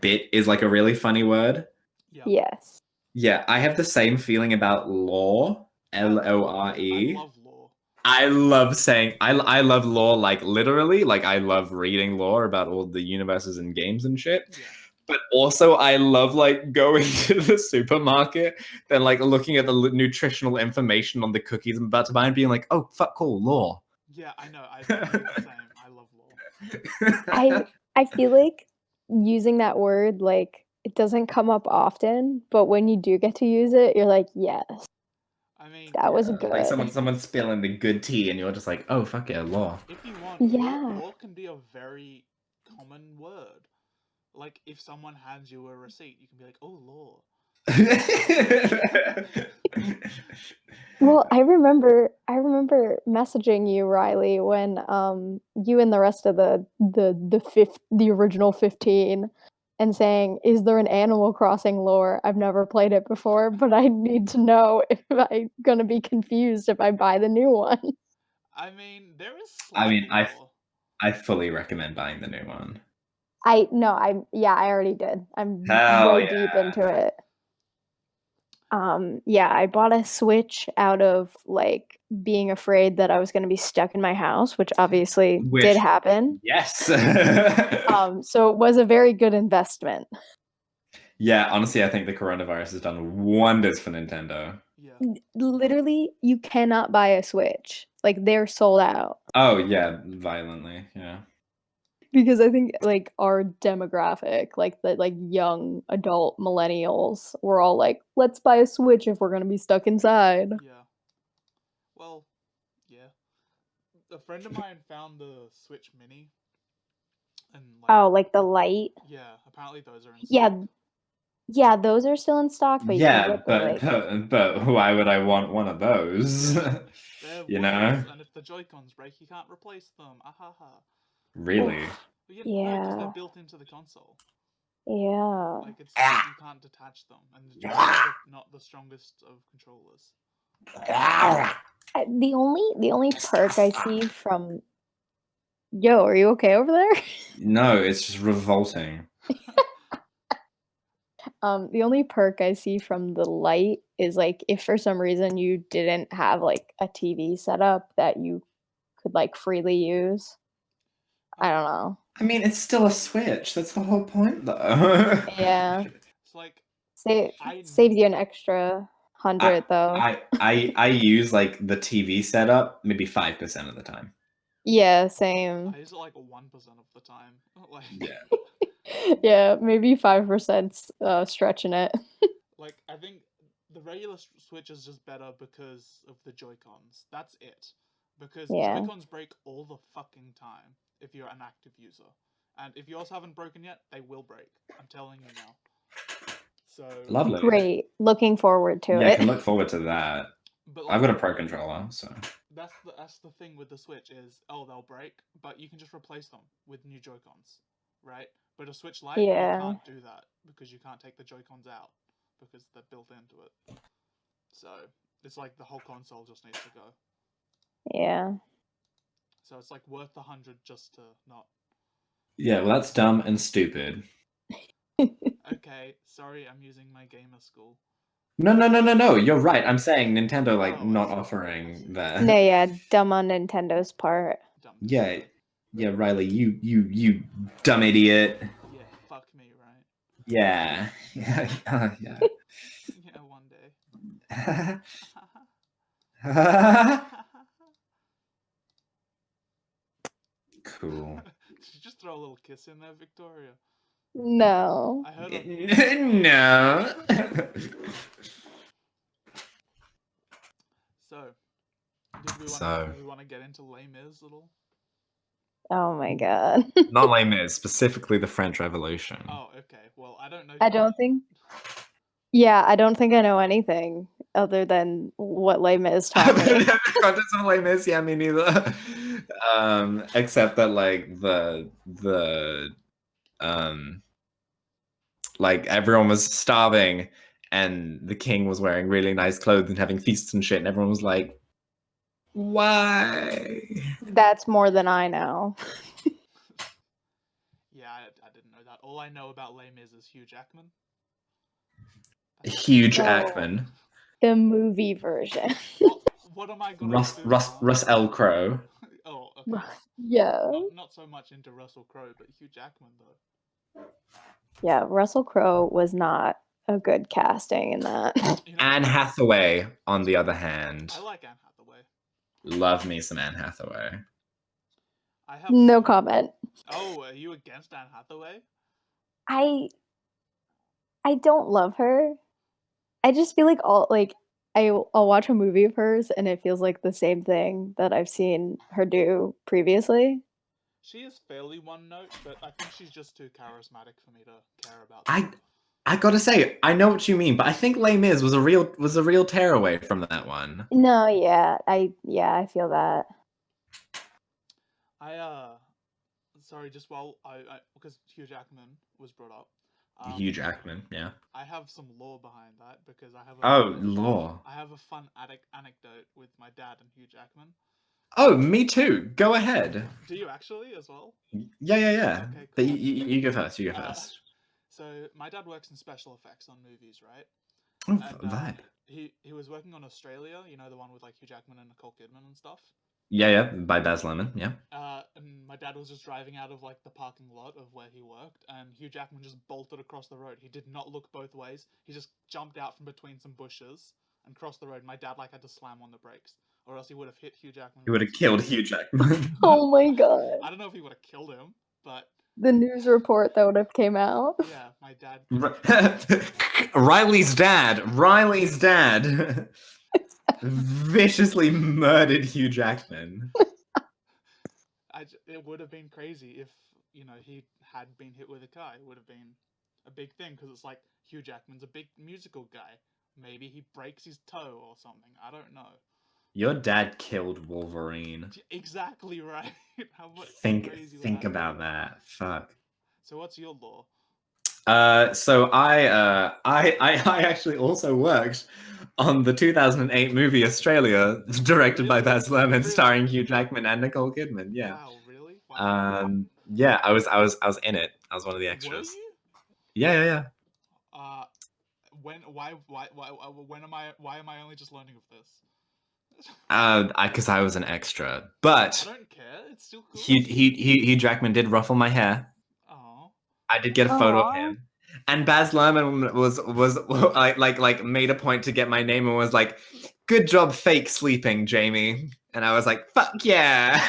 bit is like a really funny word. Yeah. Yes. Yeah, I have the same feeling about lore. Lore. I love lore. I love saying I love lore like literally, like I love reading lore about all the universes and games and shit. Yeah. But also I love like going to the supermarket, then like looking at the nutritional information on the cookies I'm about to buy and being like, oh fuck, cool, lore. Yeah, I know. I do the same. I love lore. I feel like using that word like it doesn't come up often, but when you do get to use it, you're like, yes, I mean, that was like good. someone's spilling the good tea and you're just like, oh fuck yeah, lore. if you want, Yeah. lore can be a very common word. Like if someone hands you a receipt, you can be like, "Oh, lore." Well, I remember messaging you, Riley, when you and the rest of the original 15 and saying, "Is there an Animal Crossing lore? I've never played it before, but I need to know if I'm gonna be confused if I buy the new one." I mean, there is I slight mean, lore. I fully recommend buying the new one. I already did. I'm Hell way yeah. deep into it. Yeah, I bought a Switch out of like being afraid that I was going to be stuck in my house, which obviously did happen. Yes. So it was a very good investment. Yeah, honestly, I think the coronavirus has done wonders for Nintendo. Yeah. Literally, you cannot buy a Switch. Like they're sold out. Oh yeah, violently. Yeah. Because I think like our demographic, like the like young adult millennials, we're all like, let's buy a Switch if we're gonna be stuck inside. Yeah. Well, yeah. A friend of mine found the Switch Mini And like, Oh, like the light. yeah, apparently those are in Yeah, stock. yeah, those are still in stock, but you can Yeah, get the like. but why would I want one of those? Yeah. They're You worthless, know? and if the Joy-Cons break, you can't replace them. Ahaha. Really? Oof. But no, because they're Yeah, built into the console. yeah. Like it's like you can't detach them, and the Joy-Cons are not the strongest of controllers. The only perk I see from. Yo, are you okay over there? No, it's just revolting. The only perk I see from the light is like if for some reason you didn't have like a TV setup that you could like freely use. I don't know. I mean, it's still a Switch. That's the whole point, though. Yeah, It's like I saves you an extra I, 100 though. I use like the TV setup maybe 5% of the time. Yeah, same. I use it like 1% of the time. Like Yeah. Yeah, maybe 5% stretching it. like I think the regular Switch is just better because of the Joy-Cons. That's it. Because Yeah. Joy-Cons break all the fucking time if you're an active user. And if yours haven't broken yet, they will break. I'm telling you now. So Lovely. Great. Looking forward to Yeah, I it. can look forward to that. but I've like got a Pro controller, so. that's the thing with the Switch is they'll break, but you can just replace them with new Joy-Cons, right? But a Switch Lite you Yeah. can't do that because you can't take the Joy-Cons out because they're built into it. So it's like the whole console just needs to go. Yeah. So it's like worth 100 just to not. Yeah, well, that's dumb and stupid. Okay, sorry, I'm using my gamer school. No. You're right. I'm saying Nintendo, like, Oh, I not see. I offering see. that. No, yeah, dumb on Nintendo's part. Dumb Yeah, decision. Riley, you dumb idiot. Yeah, fuck me, right? Yeah. Yeah. Yeah. Yeah, one day. Cool. Did you just throw a little kiss in there, Victoria? No. I heard a. No. So, did we want So. we want to get into Les Mis at all? Oh my god. Not Les Mis, specifically the French Revolution. Oh, okay. Well, I don't know. I don't think. Yeah, I don't think I know anything other than what Les Mis taught me. The context of Les Mis, yeah, me neither. Except that like the like everyone was starving and the king was wearing really nice clothes and having feasts and shit, and everyone was like, why? That's more than I know. Yeah, I didn't know that. All I know about Les Mis is Hugh Jackman. Huge Oh. Ackman. The movie version. What am I gonna do? Russ L. Crowe. Oh, okay. Yeah. Not so much into Russell Crowe, but Hugh Jackman though. Yeah, Russell Crowe was not a good casting in that. You know, Anne Hathaway, on the other hand. I like Anne Hathaway. Love me some Anne Hathaway. I have No comment. Oh, are you against Anne Hathaway? I don't love her. I just feel like I'll watch a movie of hers and it feels like the same thing that I've seen her do previously. She is fairly one note, but I think she's just too charismatic for me to care about. I gotta say, I know what you mean, but I think Les Mis was a real tearaway from that one. No, yeah, I feel that. Sorry, just while I because Hugh Jackman was brought up. Hugh Jackman, yeah. I have some lore behind that because I have lore. I have a fun anecdote with my dad and Hugh Jackman. Oh, me too. Go ahead. Do you actually as well? Yeah. Okay, But cool. you go first. You go first. So my dad works in special effects on movies, right? Oh, And vibe. he was working on Australia, you know, the one with like Hugh Jackman and Nicole Kidman and stuff. Yeah, by Baz Luhrmann, yeah. And my dad was just driving out of like the parking lot of where he worked, and Hugh Jackman just bolted across the road. He did not look both ways. He just jumped out from between some bushes and crossed the road. My dad like had to slam on the brakes, or else he would have hit Hugh Jackman. He would have killed Hugh Jackman. Oh my god. I don't know if he would have killed him, but The news report that would have came out. yeah, my dad. Riley's dad viciously murdered Hugh Jackman. It would have been crazy if he had been hit with a car, it would have been a big thing because it's like Hugh Jackman's a big musical guy. Maybe he breaks his toe or something. I don't know. Your dad killed Wolverine. Exactly right. How Think crazy would think that about be? that. Fuck. So what's your law? So I actually also worked on the 2008 movie Australia, directed by Really? Baz Luhrmann, Really? starring Hugh Jackman and Nicole Kidman. Yeah. Wow, really? Wow. Yeah, I was in it. I was one of the Were extras. you? Yeah. Uh, why am I only just learning of this? Because I was an extra, I but don't care. It's still cool. Hugh Jackman did ruffle my hair. Oh, I did get a photo of him. And Baz Luhrmann was like made a point to get my name and was like, "Good job, fake sleeping, Jamie." And I was like, "Fuck yeah!"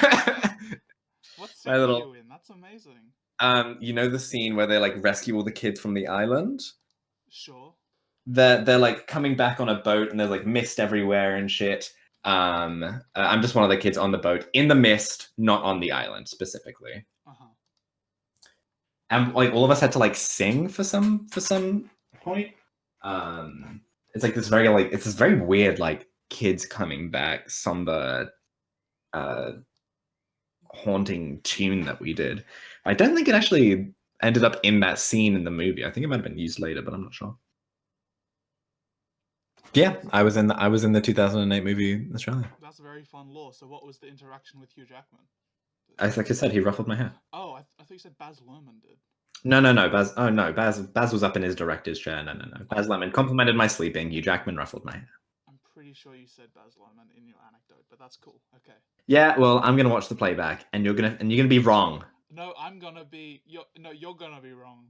what My scene were little you in? That's amazing. you know the scene where they like rescue all the kids from the island. Sure. They're like coming back on a boat and there's like mist everywhere and shit. I'm just one of the kids on the boat in the mist, not on the island specifically. Uh huh. And like all of us had to like sing for some point. It's like this very like it's this very weird like kids coming back somber uh haunting tune that we did. I don't think it actually ended up in that scene in the movie. I think it might have been used later, but I'm not sure. Yeah, I was in the 2008 movie Australia. That's a very fun lore. So what was the interaction with Hugh Jackman? Like I said, he ruffled my hair. Oh, I thought you said Baz Luhrmann did. No, Baz. Oh no, Baz was up in his director's chair. No. Baz Luhrmann complimented my sleeping. Hugh Jackman ruffled my hair. I'm pretty sure you said Baz Luhrmann in your anecdote, but that's cool. Okay. Yeah, well, I'm gonna watch the playback, and you're gonna be wrong. No, I'm gonna be. You're gonna be wrong.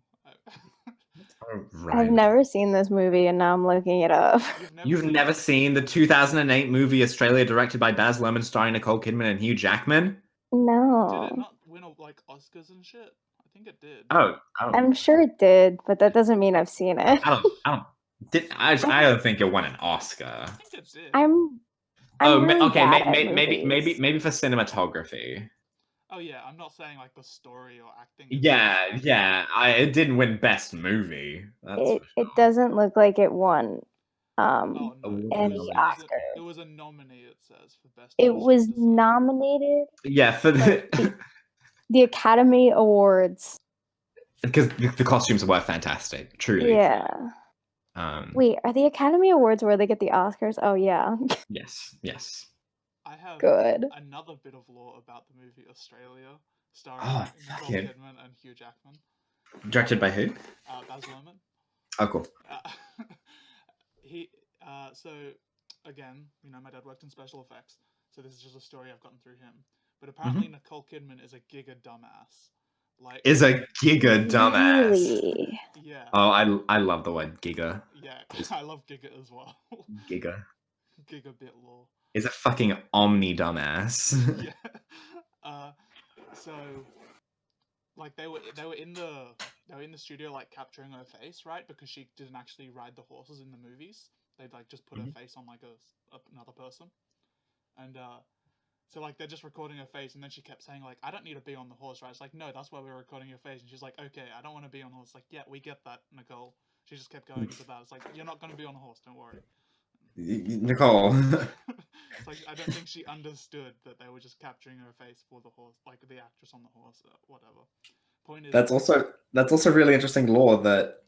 Right. I've never seen this movie, and now I'm looking it up. You've never seen the 2008 movie Australia, directed by Baz Luhrmann, starring Nicole Kidman and Hugh Jackman? Did it No. not win like Oscars and shit? I think it did. Oh, I'm sure it did, but that doesn't mean I've seen it. I don't think it won an Oscar. I think it did. I'm really okay, bad at movies. maybe for cinematography. Oh yeah, I'm not saying like the story or acting. Yeah. It didn't win Best Movie. That's for It sure. doesn't look like it won Oh no, any Oscar. it was a nominee. It says for best. It was design. nominated. Yeah, for the Academy Awards. Because the costumes were fantastic, truly. Yeah. Wait, are the Academy Awards where they get the Oscars? Oh yeah. Yes. I have Good. another bit of lore about the movie Australia, starring Nicole Kidman and Hugh Jackman. Directed by who? Baz Luhrmann. Oh, cool. So again, my dad worked in special effects, so this is just a story I've gotten through him. But apparently, Nicole Kidman is a giga dumbass. Like, is a giga dumbass. Really? Yeah. Oh, I love the word giga. Yeah, I love giga as well. Giga. Gigabit lore. Is a fucking omni dumbass. Yeah. So, like they were in the studio like capturing her face, right? Because she didn't actually ride the horses in the movies. They'd like just put her face on like another person, and so like they're just recording her face, and then she kept saying like, "I don't need to be on the horse, right?" It's like, "No, that's why we're recording your face." And she's like, "Okay, I don't want to be on the horse." Like, "Yeah, we get that, Nicole." She just kept going into that. It's like, "You're not gonna be on the horse, don't worry." Nicole. It's like I don't think she understood that they were just capturing her face for the horse, like the actress on the horse, whatever. Point is, that's also really interesting lore that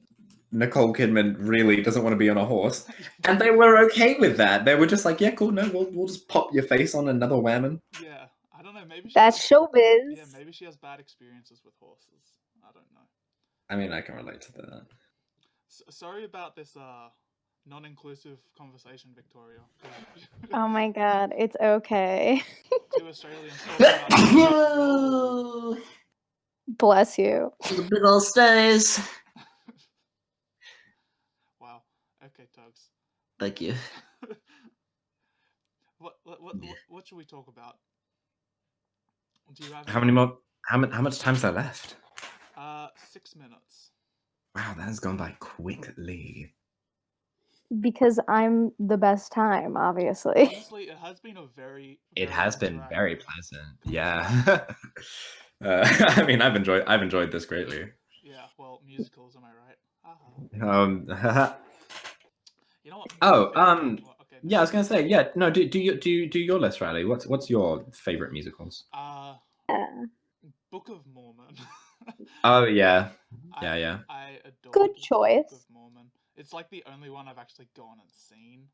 Nicole Kidman really doesn't want to be on a horse, and they were okay with that. They were just like, "Yeah, cool. No, we'll just pop your face on another whammon." Yeah, I don't know. Maybe that's showbiz. Yeah, maybe she has bad experiences with horses. I don't know. I mean, I can relate to that. Sorry about this non-inclusive conversation, Victoria. Oh my god, it's okay. 2 Australians talking about Bless you. The big old stays. Wow. Okay, Tugs. Thank you. What should we talk about? Do you have How many more? How much time's there left? 6 minutes. Wow, that has gone by quickly. Because I'm the best time, obviously. Honestly, it has been a very It has been very pleasant. Yeah. I mean, I've enjoyed this greatly. Yeah, well, musicals, am I right? Haha. You know what? Oh, Well, okay, yeah, I never was gonna say, yeah, no, do your list, Riley. What's your favorite musicals? mind. Yeah. Book of Mormon. Oh yeah, I yeah. I adored Good Book of choice. Mormon. It's like the only one I've actually gone and seen.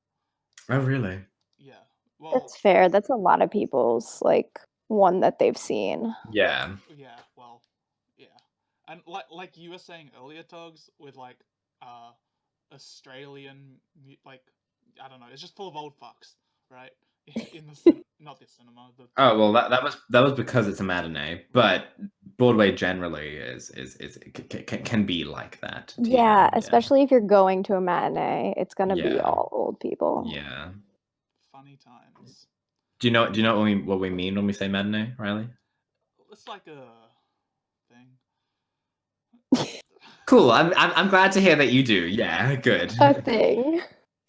Oh really? Yeah. Well, That's fair. That's a lot of people's like one that they've seen. Yeah. yeah. Well, yeah. And like you were saying earlier, Tugs, with like uh Australian like I don't know. It's just full of old fucks, right? In the not the cinema. The Oh well, that was because it's a matinee, but Broadway generally can be like that too. Yeah, especially if you're going to a matinee, it's gonna be Yeah. all old people. Yeah. funny times. Do you know what we mean when we say matinee, Riley? It's like a thing. Cool. I'm glad to hear that you do. Yeah, good. A thing.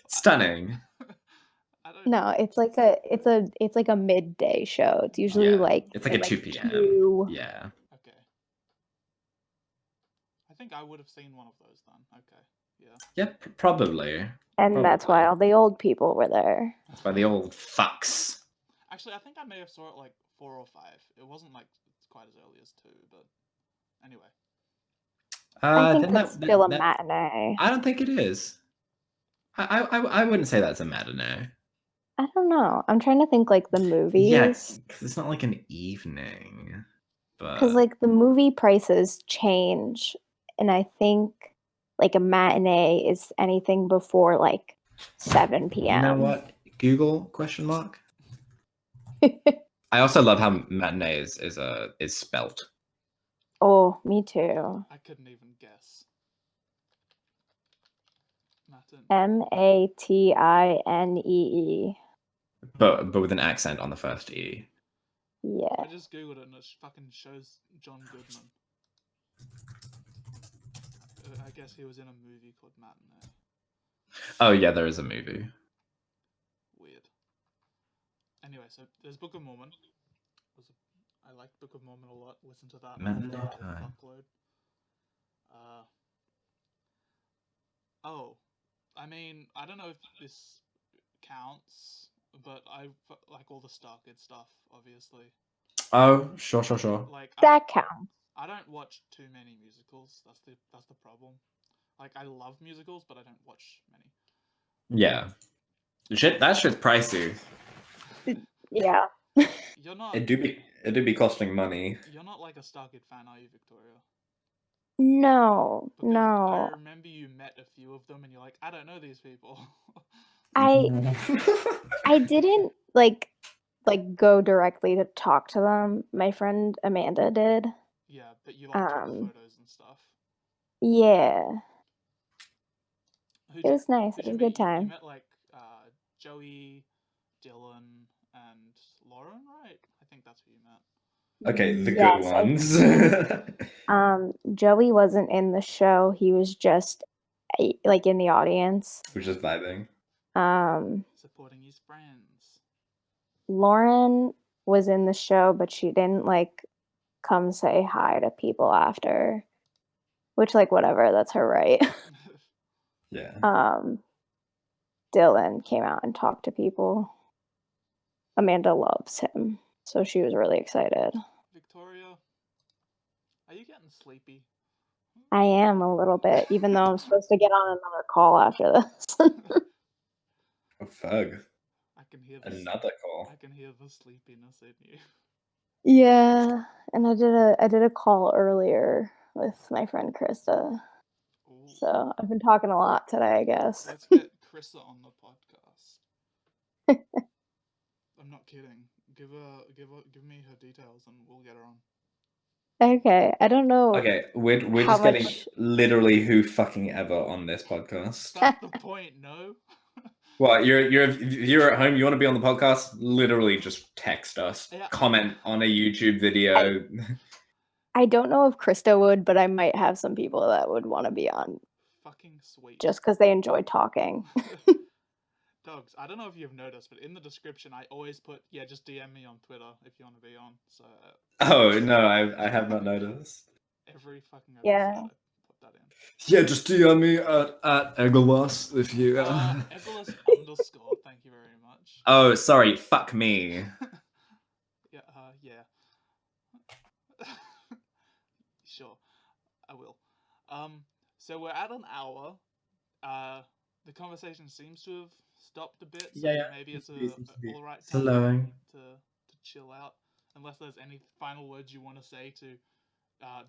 Stunning. I don't. No, it's like a midday show. It's usually Yeah. like It's like at a like 2 p.m. 2. Yeah. Okay. I think I would have seen one of those then. Okay. Yeah. Yep, probably. And that's why all the old people were there. That's by the old fucks. Actually, I think I may have saw it like 4 or 5. It wasn't like quite as early as 2, but anyway. I think Then that's still a matinee. I don't think it is. I wouldn't say that's a matinee. I don't know. I'm trying to think like the Yeah, movies. because it's not like an evening. Because But like the movie prices change, and I think like a matinee is anything before like 7 p.m. you know what? Google question mark. I also love how matinee is spelt. Oh, me too. I couldn't even guess. Matin. Matinee. But with an accent on the first E. Yeah. I just googled it and it fucking shows John Goodman. I guess he was in a movie called Matinee. Oh yeah, there is a movie. Weird. Anyway, so there's Book of Mormon. I like Book of Mormon a lot. Listen to that Matinee a time. fuckload. Oh, I mean, I don't know if this counts, but I like all the Starkid stuff, obviously. Oh, sure. Like That counts. I don't watch too many musicals. That's the problem. Like I love musicals, but I don't watch many. Yeah. That shit's pricey. Yeah. You're not. It do be costing money. You're not like a Starkid fan, are you, Victoria? No, Because I no. remember you met a few of them, and you're like, I don't know these people. I didn't like go directly to talk to them. My friend Amanda did. Yeah, but you like took photos and stuff. Yeah. Who'd It was nice. who'd It was a meet? good time. You met like Joey, Dylan, and Lauren, right? I think that's who you met. Okay, the good Yes, ones. Joey wasn't in the show. He was just like in the audience. We're just vibing. Supporting his friends. Lauren was in the show, but she didn't like come say hi to people after. Which like whatever, that's her right. Yeah. Dylan came out and talked to people. Amanda loves him, so she was really excited. Victoria, are you getting sleepy? I am a little bit, even though I'm supposed to get on another call after this. Oh, fug. I can hear Another call. I can hear the sleepiness in you. Yeah, and I did a call earlier with my friend Krista. Ooh. So I've been talking a lot today, I guess. Let's get Krista on the podcast. I'm not kidding. Give me her details and we'll get her on. Okay, I don't know. Okay, we're how just getting much- literally who fucking ever on this podcast. That's the point, no? Well, you're at home, you want to be on the podcast, literally just text us. Yeah. Comment on a YouTube video. I don't know if Krista would, but I might have some people that would want to be on Fucking sweet. just because they enjoy talking. Dogs, I don't know if you've noticed, but in the description I always put, yeah, just DM me on Twitter if you want to be on. So Oh no, I have not noticed. every fucking episode Yeah. I put that in. Yeah, just DM me at Egolas if you. Egolas _ thank you very much. Oh, sorry. Fuck me. Yeah, yeah. Sure, I will. So we're at an hour. The conversation seems to have stopped a bit, so Yeah. maybe it's Seems to be all right time slowing. to chill out. Unless there's any final words you want to say to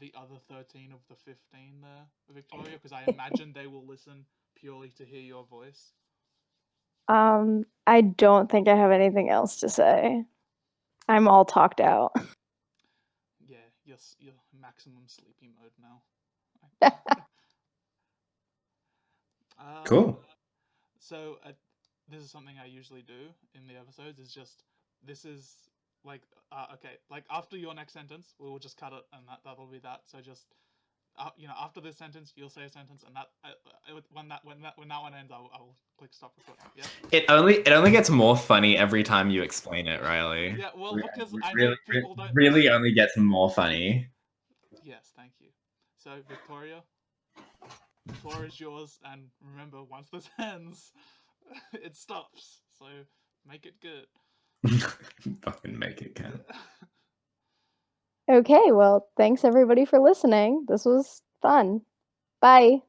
the other 13 of the 15 there, Victoria, because I imagine they will listen purely to hear your voice. I don't think I have anything else to say. I'm all talked out. Yeah, you're maximum sleepy mode now. Cool. So this is something I usually do in the episodes. This is like okay, like after your next sentence, we will just cut it, and that'll be that. So just after this sentence, you'll say a sentence, and when that one ends, I'll click stop recording. Yeah. It only gets more funny every time you explain it, Riley. Yeah, well, because I know Really, people don't really listen. only gets more funny. Yes, thank you. So Victoria, the floor is yours, and remember, once this ends, it stops. So make it good. Fucking make it count. Okay, well, thanks everybody for listening. This was fun. Bye.